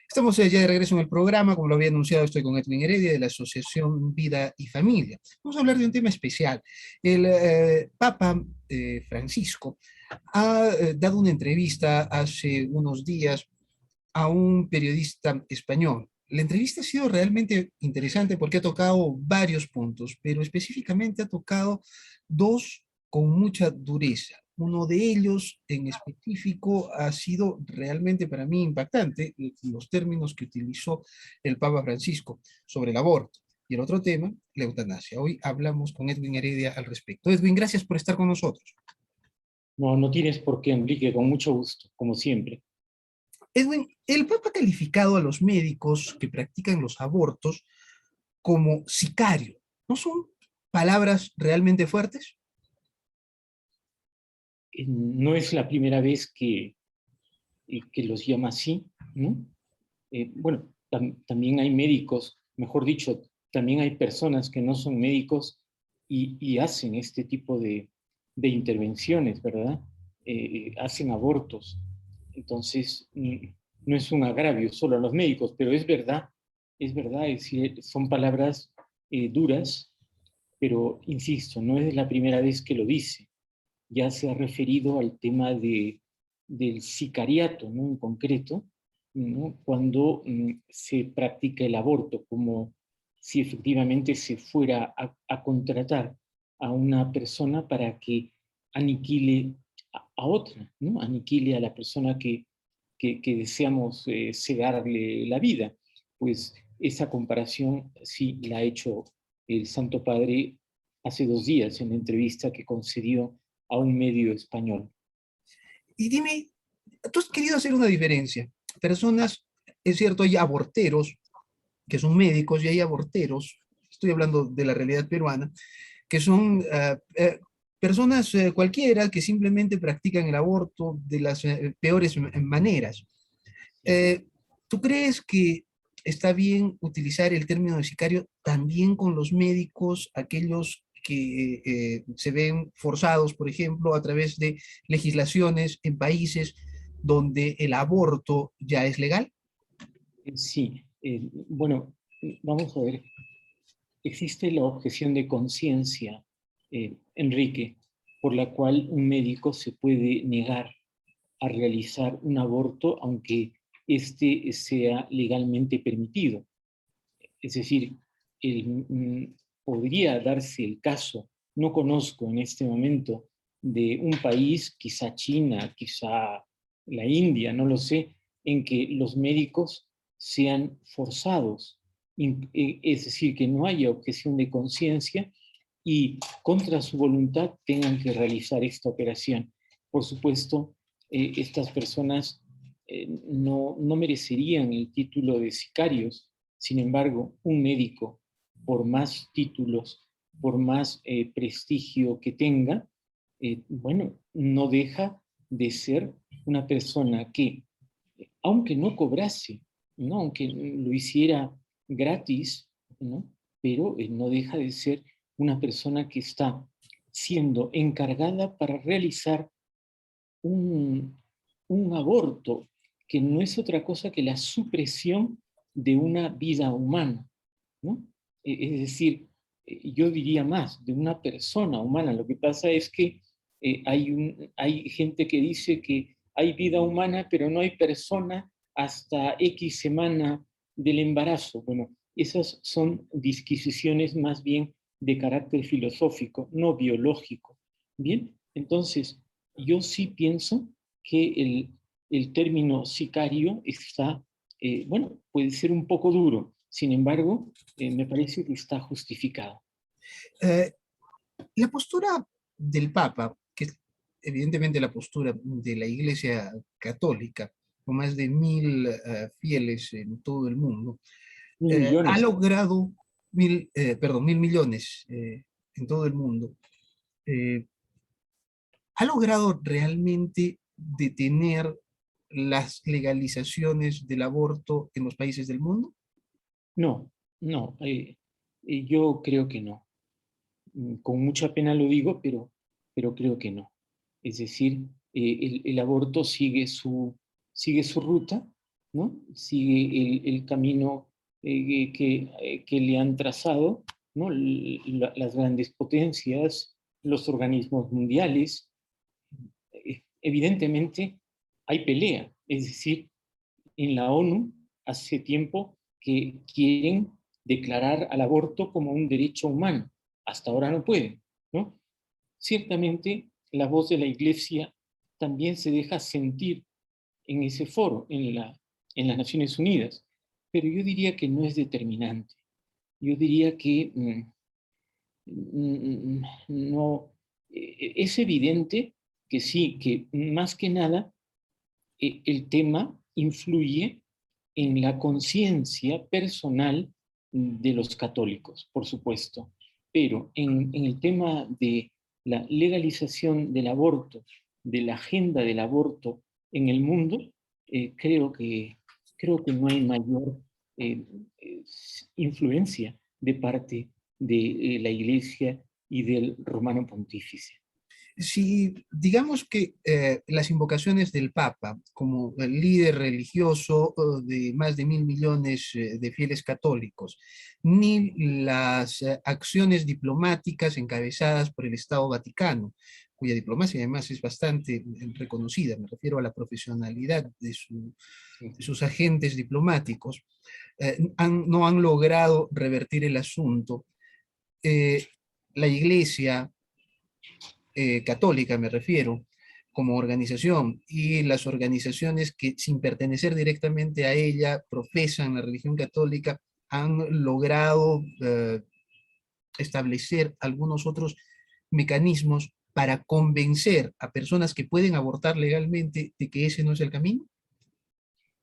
Estamos ya de regreso en el programa, como lo había anunciado, estoy con Edwin Heredia de la Asociación Vida y Familia. Vamos a hablar de un tema especial. El Papa Francisco ha dado una entrevista hace unos días a un periodista español. La entrevista ha sido realmente interesante porque ha tocado varios puntos, pero específicamente ha tocado dos con mucha dureza. Uno de ellos en específico ha sido realmente para mí impactante, los términos que utilizó el Papa Francisco sobre el aborto. Y el otro tema, la eutanasia. Hoy hablamos con Edwin Heredia al respecto. Edwin, gracias por estar con nosotros. No, no tienes por qué, Enrique, con mucho gusto, como siempre. Edwin, el Papa ha calificado a los médicos que practican los abortos como sicario. ¿No son palabras realmente fuertes? No es la primera vez que los llama así, ¿no? Bueno, también hay médicos, mejor dicho, también hay personas que no son médicos y hacen este tipo de intervenciones, ¿verdad? Hacen abortos. Entonces, no es un agravio solo a los médicos, pero es verdad, es decir, son palabras duras, pero insisto, no es la primera vez que lo dice. Ya se ha referido al tema del sicariato, ¿no? En concreto, ¿no? Cuando se practica el aborto, como si efectivamente se fuera a contratar a una persona para que aniquile a otra, ¿no? Aniquile a la persona que deseamos cegarle la vida. Pues esa comparación sí la ha hecho el Santo Padre hace 2 días en la entrevista que concedió a un medio español. Y dime, tú has querido hacer una diferencia. Personas, es cierto, hay aborteros que son médicos y hay aborteros, estoy hablando de la realidad peruana, que son personas cualquiera que simplemente practican el aborto de las peores maneras. Eh, ¿Tú crees que está bien utilizar el término de sicario también con los médicos, aquellos que se ven forzados, por ejemplo, a través de legislaciones en países donde el aborto ya es legal? Sí, bueno, vamos a ver. Existe la objeción de conciencia, Enrique, por la cual un médico se puede negar a realizar un aborto aunque éste sea legalmente permitido. Es decir, podría darse el caso, no conozco en este momento, de un país, quizá China, quizá la India, no lo sé, en que los médicos sean forzados, es decir, que no haya objeción de conciencia y contra su voluntad tengan que realizar esta operación. Por supuesto, estas personas no merecerían el título de sicarios. Sin embargo, un médico, por más títulos, por más prestigio que tenga, bueno, no deja de ser una persona que, aunque no cobrase, ¿no? Aunque lo hiciera gratis, ¿no? Pero no deja de ser una persona que está siendo encargada para realizar un, un aborto, que no es otra cosa que la supresión de una vida humana, ¿no? Es decir, yo diría más, de una persona humana. Lo que pasa es que hay gente que dice que hay vida humana, pero no hay persona hasta X semana del embarazo. Bueno, esas son disquisiciones más bien de carácter filosófico, no biológico. Bien, entonces, yo sí pienso que el término sicario está, bueno, puede ser un poco duro, sin embargo, me parece que está justificado. Eh, la postura del Papa, que es evidentemente la postura de la Iglesia Católica, con más de 1000 fieles en todo el mundo, Mil ha millones. logrado 1000 millones en todo el mundo, eh, ha logrado realmente detener las legalizaciones del aborto en los países del mundo. No, no, yo creo que no. Con mucha pena lo digo, pero creo que no. Es decir, el aborto sigue su ruta ¿no? Sigue el camino que le han trazado, ¿no? Las grandes potencias, los organismos mundiales. Evidentemente hay pelea, es decir, en la ONU hace tiempo que quieren declarar al aborto como un derecho humano. Hasta ahora no pueden, ¿no? Ciertamente la voz de la Iglesia también se deja sentir en ese foro, en las Naciones Unidas, pero yo diría que no es determinante. Yo diría que no, es evidente que sí, que más que nada el tema influye en la conciencia personal de los católicos, por supuesto, pero en el tema de la legalización del aborto, de la agenda del aborto en el mundo, creo que no hay mayor eh, eh, influencia de parte de la Iglesia y del Romano Pontífice. Si digamos que las invocaciones del Papa, como el líder religioso de más de 1.000 millones de fieles católicos, ni las acciones diplomáticas encabezadas por el Estado Vaticano, cuya diplomacia además es bastante reconocida, me refiero a la profesionalidad de sus agentes diplomáticos, no han logrado revertir el asunto. La Iglesia católica, me refiero, como organización, y las organizaciones que sin pertenecer directamente a ella profesan la religión católica, han logrado establecer algunos otros mecanismos para convencer a personas que pueden abortar legalmente de que ese no es el camino.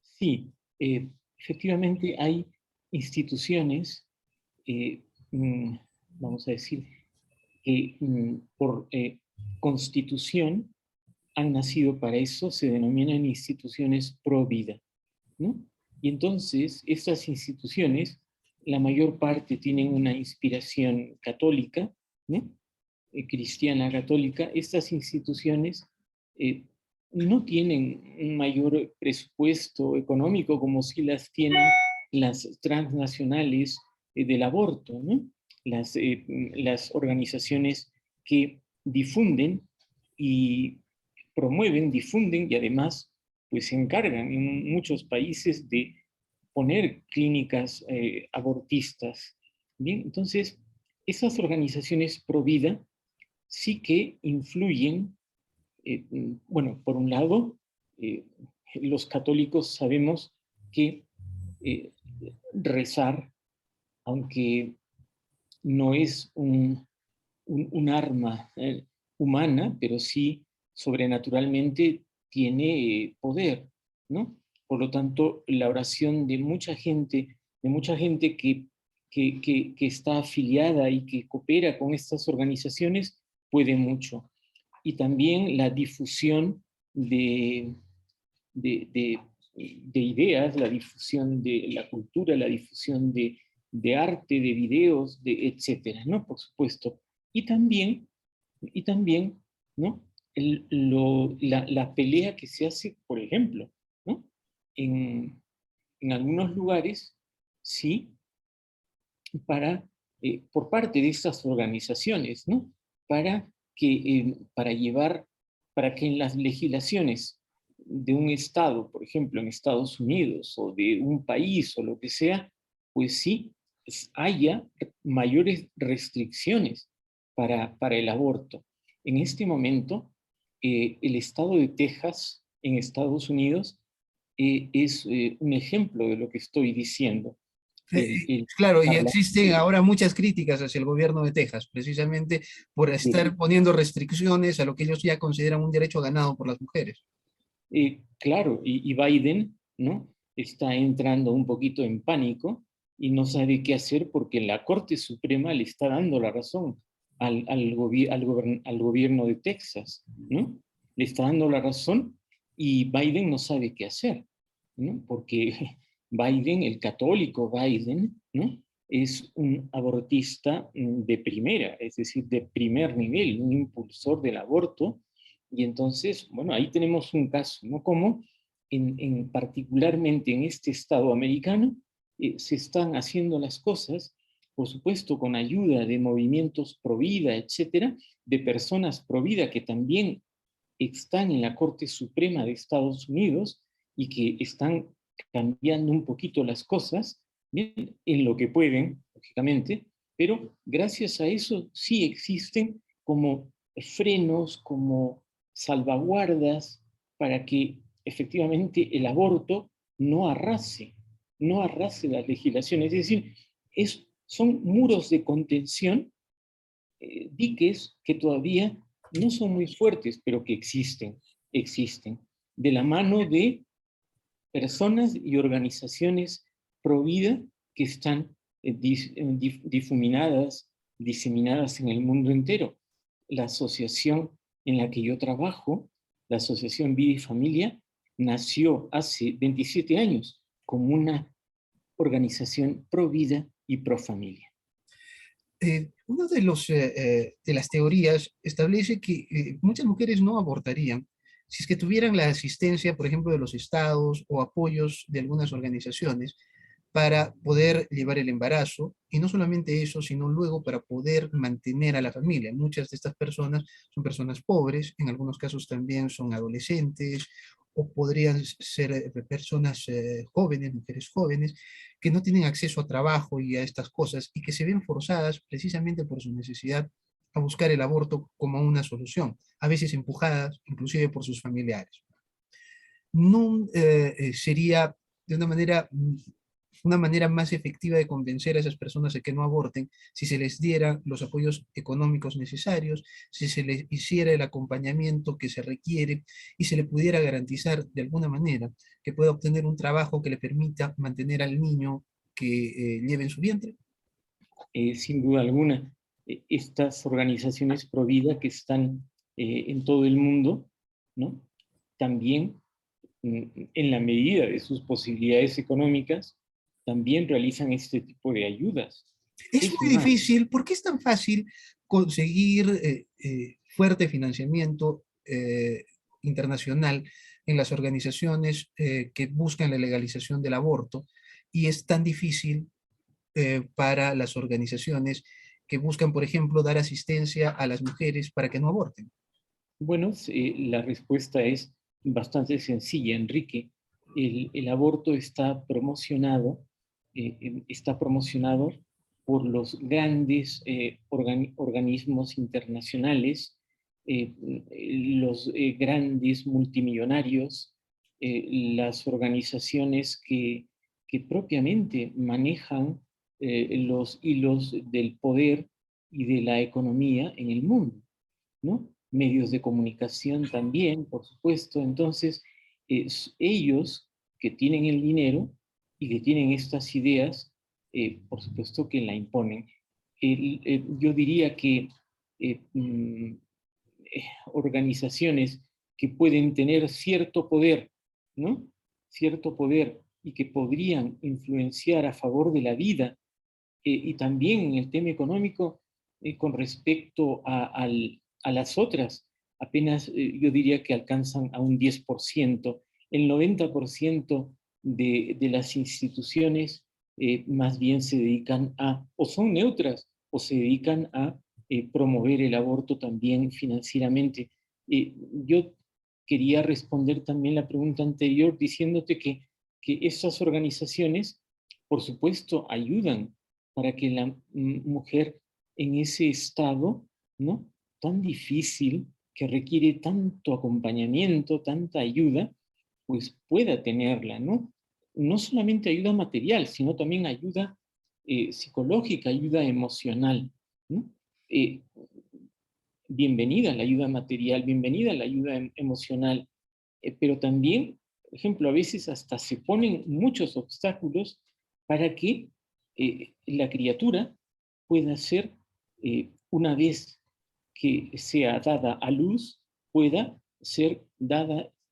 Sí, efectivamente hay instituciones, eh, mm, vamos a decir, que por constitución han nacido para eso, se denominan instituciones pro vida, ¿no? Y entonces estas instituciones, la mayor parte tienen una inspiración católica, ¿no? Cristiana católica. Estas instituciones eh, no tienen un mayor presupuesto económico como si las tienen las transnacionales del aborto, ¿no? Las organizaciones que difunden y promueven, difunden y además pues se encargan en muchos países de poner clínicas abortistas. Bien, entonces esas organizaciones pro vida sí que influyen, bueno, por un lado, eh, los católicos sabemos que eh, rezar, aunque no es un arma humana, pero sí sobrenaturalmente tiene poder, ¿no? Por lo tanto, la oración de mucha gente que está afiliada y que coopera con estas organizaciones, puede mucho. Y también la difusión de, de, de ideas, la difusión de la cultura, la difusión de arte, de videos, de etcétera, ¿no? Por supuesto. Y también, y también ¿no? La pelea que se hace, por ejemplo, ¿no? En, en algunos lugares, sí, para, por parte de estas organizaciones, ¿no? Para para llevar, para que en las legislaciones de un estado, por ejemplo, en Estados Unidos, o de un país, o lo que sea, pues sí, haya mayores restricciones para el aborto. En este momento, el estado de Texas, en Estados Unidos, es un ejemplo de lo que estoy diciendo. El Claro, y existen Parlamento ahora muchas críticas hacia el gobierno de Texas, precisamente por de, estar poniendo restricciones a lo que ellos ya consideran un derecho ganado por las mujeres. claro, y Biden, ¿no? Está entrando un poquito en pánico y no sabe qué hacer porque la Corte Suprema le está dando la razón al gobierno de Texas, ¿no? Le está dando la razón y Biden no sabe qué hacer, ¿no? Porque Biden, el católico Biden, ¿no? Es un abortista de primera, es decir, de primer nivel, un impulsor del aborto. Y entonces, bueno, ahí tenemos un caso, ¿no? Como particularmente en este Estado americano, se están haciendo las cosas, por supuesto, con ayuda de movimientos pro vida, etcétera, de personas pro vida que también están en la Corte Suprema de Estados Unidos y que están cambiando un poquito las cosas, bien, en lo que pueden, lógicamente, pero gracias a eso sí existen como frenos, como salvaguardas para que efectivamente el aborto no arrase las legislaciones. Es decir, son muros de contención, diques que todavía no son muy fuertes, pero que existen, de la mano de personas y organizaciones pro vida que están diseminadas en el mundo entero. La asociación en la que yo trabajo, la Asociación Vida y Familia, nació hace 27 años como una organización pro vida y pro familia. Una de las teorías establece que muchas mujeres no abortarían si es que tuvieran la asistencia, por ejemplo, de los estados o apoyos de algunas organizaciones para poder llevar el embarazo, y no solamente eso, sino luego para poder mantener a la familia. Muchas de estas personas son personas pobres, en algunos casos también son adolescentes, o podrían ser personas jóvenes, mujeres jóvenes, que no tienen acceso a trabajo y a estas cosas, y que se ven forzadas precisamente por su necesidad a buscar el aborto como una solución, a veces empujadas inclusive por sus familiares. No sería de una manera más efectiva de convencer a esas personas de que no aborten si se les diera los apoyos económicos necesarios, si se les hiciera el acompañamiento que se requiere y se le pudiera garantizar de alguna manera que pueda obtener un trabajo que le permita mantener al niño que lleve en su vientre. Sin duda alguna, estas organizaciones pro vida que están en todo el mundo, ¿no? También, en la medida de sus posibilidades económicas, también realizan este tipo de ayudas. Es Es muy más, difícil. ¿Por qué es tan fácil conseguir fuerte financiamiento internacional en las organizaciones que buscan la legalización del aborto? Y es tan difícil para las organizaciones que buscan, por ejemplo, dar asistencia a las mujeres para que no aborten. bueno, la respuesta es bastante sencilla, Enrique. El aborto está promocionado por los grandes organismos internacionales, eh, los grandes multimillonarios, las organizaciones que propiamente manejan los hilos del poder y de la economía en el mundo, ¿no? Medios de comunicación también, por supuesto. Entonces, ellos que tienen el dinero y que tienen estas ideas, por supuesto que la imponen. Yo diría que eh, mm, organizaciones que pueden tener cierto poder, ¿no? Cierto poder y que podrían influenciar a favor de la vida, y también en el tema económico, con respecto a las otras, apenas yo diría que alcanzan a un 10%. El 90% de las instituciones más bien se dedican o son neutras, o se dedican a promover el aborto también financieramente. Yo quería responder también la pregunta anterior diciéndote que estas organizaciones, por supuesto, ayudan para que la mujer en ese estado, ¿no? Tan difícil, que requiere tanto acompañamiento, tanta ayuda, pues pueda tenerla, ¿no? No solamente ayuda material, sino también ayuda psicológica, ayuda emocional, ¿no? Eh, Bienvenida la ayuda material, bienvenida la ayuda emocional, pero también, por ejemplo, a veces hasta se ponen muchos obstáculos para que la criatura pueda ser, una vez que sea dada a luz, pueda ser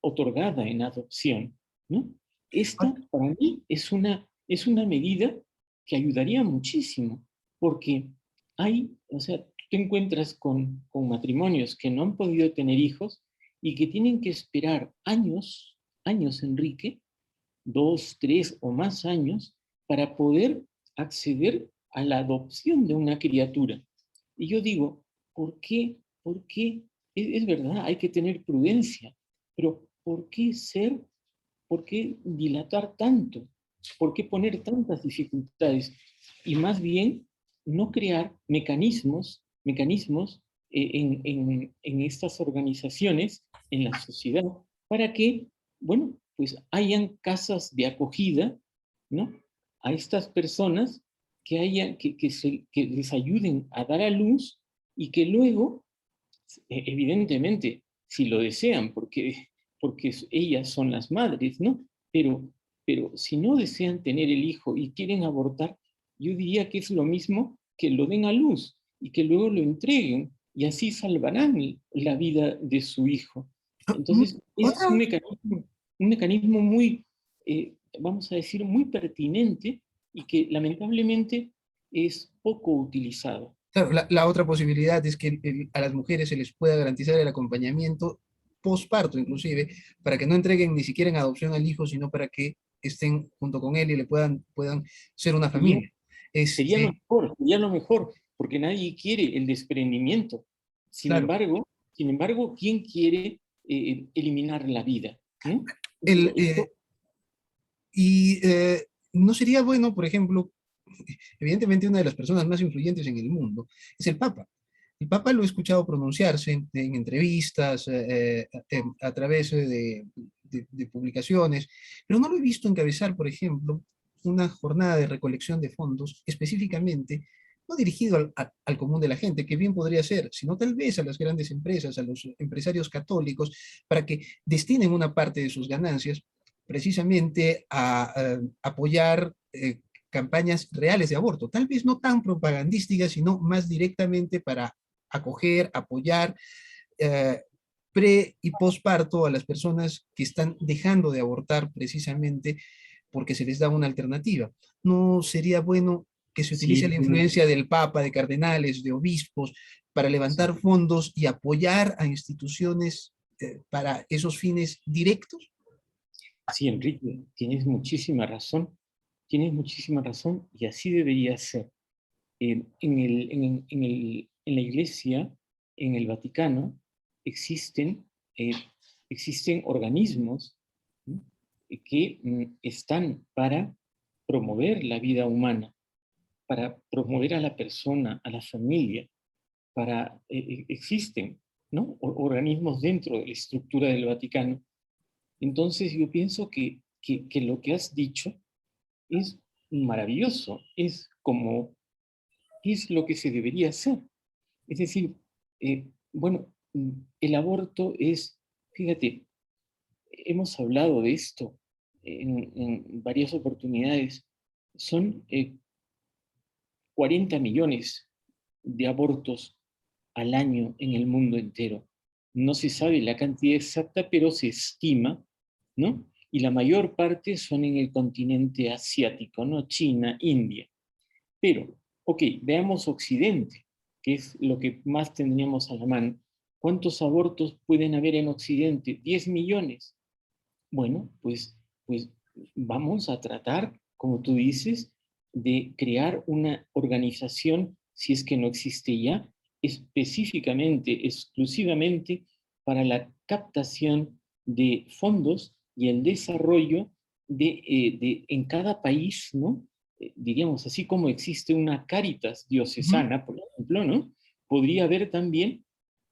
otorgada en adopción, ¿no? Esta, para mí, es una medida que ayudaría muchísimo, porque o sea, tú te encuentras con matrimonios que no han podido tener hijos y que tienen que esperar años, años, Enrique, 2, 3 o más años, para poder acceder a la adopción de una criatura. Y yo digo, ¿por qué? ¿Por qué? Es verdad, hay que tener prudencia, pero por qué dilatar tanto? ¿Por qué poner tantas dificultades? Y más bien, no crear mecanismos en estas organizaciones, en la sociedad, para que, bueno, pues hayan casas de acogida, ¿no? A estas personas que les ayuden a dar a luz y que luego, evidentemente, si lo desean, porque ellas son las madres, ¿no? Pero si no desean tener el hijo y quieren abortar, yo diría que es lo mismo que lo den a luz y que luego lo entreguen y así salvarán la vida de su hijo. Entonces, es Otra, un mecanismo muy, vamos a decir, muy pertinente y que lamentablemente es poco utilizado. claro, la otra posibilidad es que a las mujeres se les pueda garantizar el acompañamiento posparto, inclusive, para que no entreguen ni siquiera en adopción al hijo, sino para que estén junto con él y le puedan ser una Sería, familia. Este, sería lo mejor, porque nadie quiere el desprendimiento. Sin claro, embargo, sin embargo, ¿quién quiere eliminar la vida? ¿No? el, Esto no sería bueno, por ejemplo, evidentemente una de las personas más influyentes en el mundo es el Papa. El Papa lo he escuchado pronunciarse en entrevistas, a través de publicaciones, pero no lo he visto encabezar, por ejemplo, una jornada de recolección de fondos específicamente, no dirigido al común de la gente, que bien podría ser, sino tal vez a las grandes empresas, a los empresarios católicos, para que destinen una parte de sus ganancias precisamente a apoyar campañas reales de aborto, tal vez no tan propagandísticas, sino más directamente para acoger, apoyar eh, pre y posparto a las personas que están dejando de abortar precisamente porque se les da una alternativa. ¿No sería bueno que se utilice sí, la influencia del Papa, de cardenales, de obispos, para sí, levantar fondos y apoyar a instituciones para esos fines directos? sí, Enrique, tienes muchísima razón y así debería ser. En la Iglesia, en el Vaticano, existen, eh, existen organismos, ¿no? Que están para promover la vida humana, para promover a la persona, a la familia, existen, ¿no? Organismos dentro de la estructura del Vaticano. Entonces yo pienso que lo que has dicho es maravilloso, es lo que se debería hacer. Es decir, bueno, el aborto es, fíjate, hemos hablado de esto en varias oportunidades, son 40 millones de abortos al año en el mundo entero. No se sabe la cantidad exacta, pero se estima, ¿no? Y la mayor parte son en el continente asiático, ¿no? China, India. Pero, ok, veamos Occidente, que es lo que más tendríamos a la mano. ¿Cuántos abortos pueden haber en Occidente? 10 millones. Bueno, pues vamos a tratar, como tú dices, de crear una organización, si es que no existe ya, específicamente, exclusivamente para la captación de fondos y el desarrollo en cada país, ¿no? Diríamos, así como existe una Cáritas Uh -huh. diocesana, por ejemplo, ¿no? Podría haber también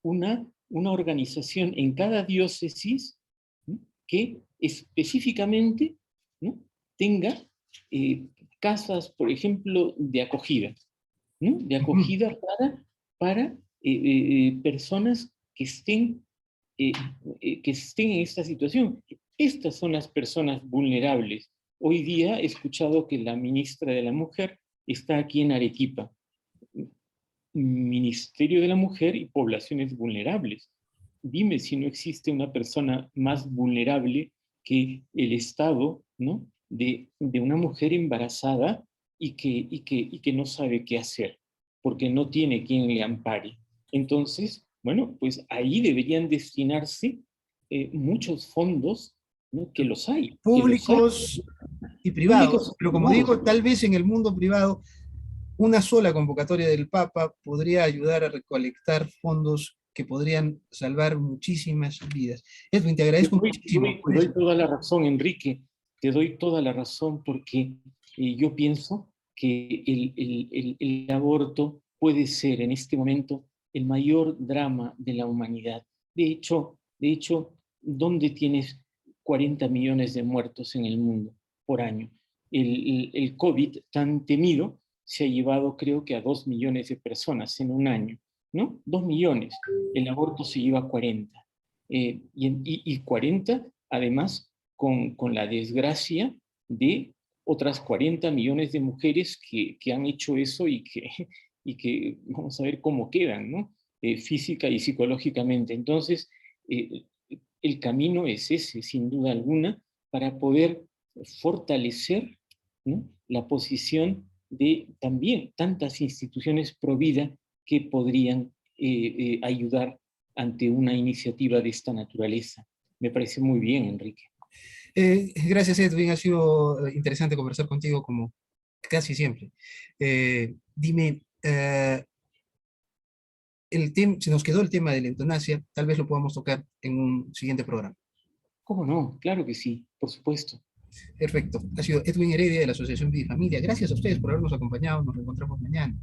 una organización en cada diócesis, ¿no? Que específicamente, ¿no? Tenga eh, casas, por ejemplo, de acogida, ¿no? De Uh -huh. acogida para personas eh, que estén en esta situación. Estas son las personas vulnerables. Hoy día he escuchado que la ministra de la Mujer está aquí en Arequipa. Ministerio de la Mujer y Poblaciones Vulnerables. Dime si no existe una persona más vulnerable que el estado, ¿no? De una mujer embarazada y que no sabe qué hacer, porque no tiene quien le ampare. Entonces, bueno, pues ahí deberían destinarse muchos fondos ¿no? Que los hay, que los hay. Públicos y privados, Públicos y pero como privados. digo, tal vez en el mundo privado una sola convocatoria del Papa podría ayudar a recolectar fondos que podrían salvar muchísimas vidas. Edwin, te agradezco muchísimo Te por doy eso. toda la razón, Enrique, te doy toda la razón porque yo pienso que el aborto puede ser en este momento el mayor drama de la humanidad. De hecho, ¿dónde tienes 40 millones de muertos en el mundo por año? El COVID tan temido se ha llevado creo que a 2 millones de personas en un año, ¿no? 2 millones. El aborto se lleva a 40. Y 40, además, con la desgracia de otras 40 millones de mujeres que han hecho eso y que vamos a ver cómo quedan, ¿no? Física y psicológicamente. Entonces, el camino es ese, sin duda alguna, para poder fortalecer, ¿no?, la posición de también tantas instituciones pro vida que podrían ayudar ante una iniciativa de esta naturaleza. Me parece muy bien, Enrique. Gracias, Edwin. Ha sido interesante conversar contigo como casi siempre. Dime, se nos quedó el tema de la eutanasia, tal vez lo podamos tocar en un siguiente programa. ¿Cómo no? Claro que sí, por supuesto. Perfecto. Ha sido Edwin Heredia de la Asociación Vida y Familia. Gracias a ustedes por habernos acompañado. Nos reencontramos mañana.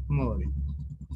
Muy bien.